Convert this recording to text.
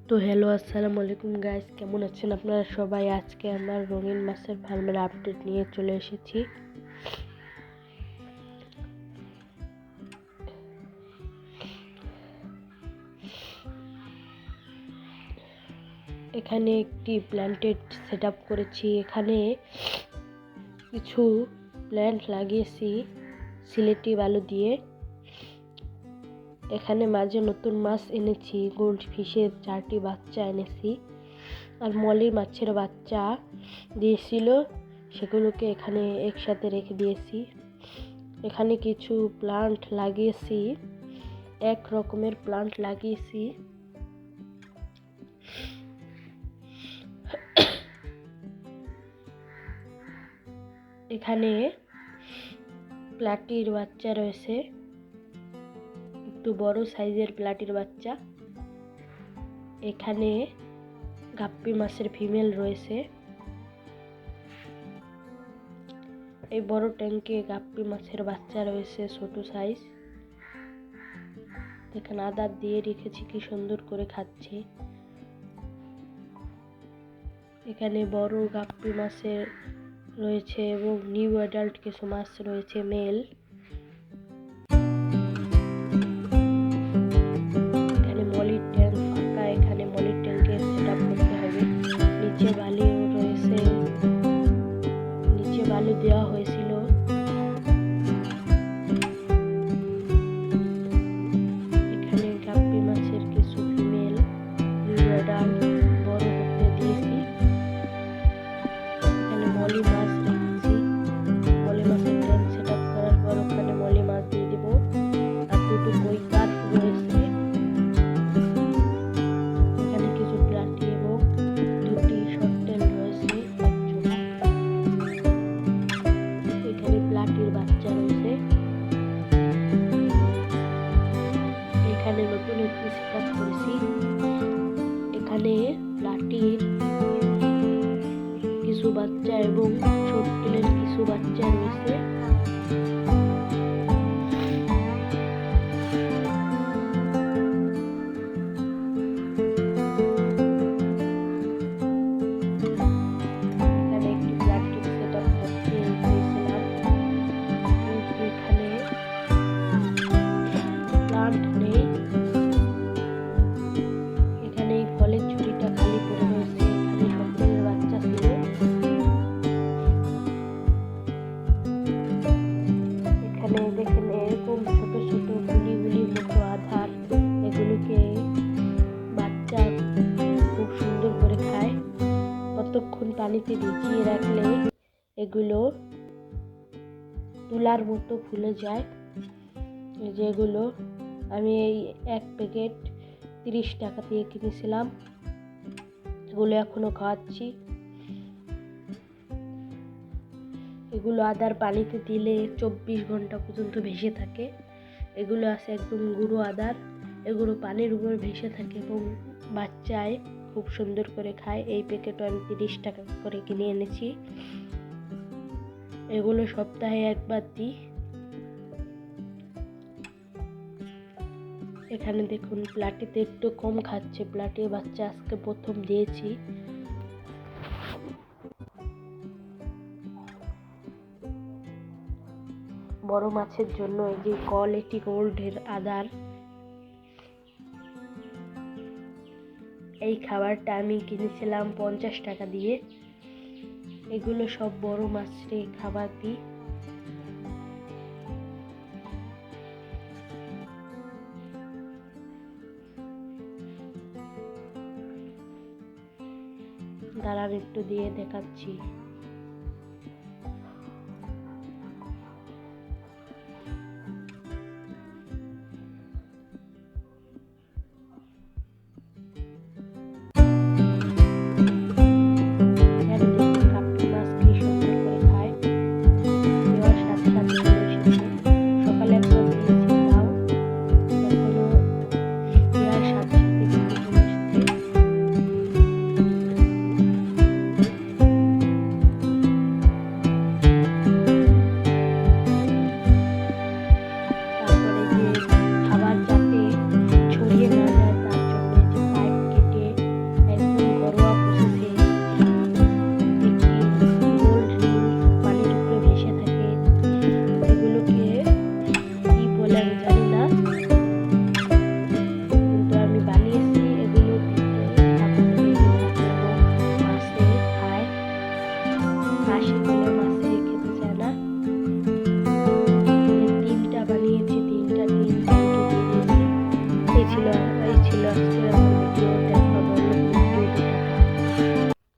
তো হ্যালো, আসসালামু আলাইকুম গাইস, কেমন আছেন আপনারা সবাই? আজকে আমার রঙিন মাছের ফার্মের আপডেট নিয়ে চলে এসেছি। এখানে একটি প্ল্যান্টেড সেটআপ করেছি। এখানে কিছু প্ল্যান্ট লাগিয়েছি সিলেটি বালু দিয়ে। এখানে মাঝে নতুন মাছ এনেছি, গোল্ড ফিশের 4টি বাচ্চা এনেছি, আর মলির মাছের বাচ্চা দিয়েছিল, সেগুলোকে এখানে একসাথে রেখে দিয়েছি। এখানে কিছু প্লান্ট লাগিয়েছি, এক রকমের প্লান্ট লাগিয়েছি। এখানে প্লাটির বাচ্চা রয়েছে, একটু বড় সাইজের প্লাটির বাচ্চা। এখানে গাপ্পি মাছের ফিমেল রয়েছে। এই বড় ট্যাঙ্কে গাপ্পি মাছের বাচ্চা রয়েছে ছোট সাইজ। এখানে আদার দিয়ে রেখেছি, কি সুন্দর করে খাচ্ছে। এখানে বড় গাপ্পি মাছের রয়েছে এবং নিউ অ্যাডাল্ট কিছু মাছ রয়েছে মেল। এখানে মলির ট্যাঙ্ক ফাঁকা, এখানে মলির ট্যাঙ্কের সেটআপ করতে হবে। নিচে বালি রয়েছে, নিচে বালি দেওয়া হয়েছিল। এখানে গাপ্পি মাছের কিছু ফিমেল নিউ অ্যাডাল্ট বড় হতে দিয়েছি। এখানে মলি মাছ রেখেছি। মলি মাছের ট্যাঙ্ক সেটআপ করার পর ওখানে মলি মাছ দিয়ে দিব। আর দুটো কই কার্প রয়েছে। এখানে কিছু প্লাটি এবং দুটি শর্টটেল রয়েছে। এখানে প্লাটির বাচ্চা রয়েছে। এখানে নতুন একটি সেটআপ করেছি। এখানে প্লাটির কিছু বাচ্চা এবং শর্টটেলের কিছু বাচ্চা রয়েছে। এখানে একটি প্লাটির সেটআপ করতে গিয়েছিলাম, কিন্তু এখানে প্লান্ট নেই। এখানে এই ফলের ঝুড়িটা খালি পড়ে রয়েছে। এখানে শর্টটেলের বাচ্চা ছিল। এখানে দেখেন এরকম ছোট ছোট গুলি মতো আধার, এগুলোকে বাচ্চা খুব সুন্দর করে খায়। কতক্ষণ পানিতে ভিজিয়ে রাখলে এগুলো তুলার মতো ফুলে যায়। যেগুলো আমি এই এক প্যাকেট 30 টাকা দিয়ে কিনেছিলাম, এগুলো এখনো খাওয়াচ্ছি। এগুলো আদার পানিতে দিলে 24 ঘন্টা পর্যন্ত ভেসে থাকে। এগুলো আছে একদম গুঁড়ো আদার, এগুলো পানির উপর ভেসে থাকে এবং বাচ্চায় খুব সুন্দর করে খায়। এই প্যাকেটও আমি 30 টাকা করে কিনে এনেছি। এগুলো সপ্তাহে একবার দিই। এখানে দেখুন প্লাটিতে একটু কম খাচ্ছে। প্লাটির বাচ্চা আজকে প্রথম দিয়েছি। বড় মাছের জন্য এই যে কোয়ালিটি গোল্ডের আদার, এই খাবারটা আমি কিনেছিলাম 50 টাকা দিয়ে। এগুলো সব বড় মাছের খাবার দিই। দাঁড়ান একটু দিয়ে দেখাচ্ছি।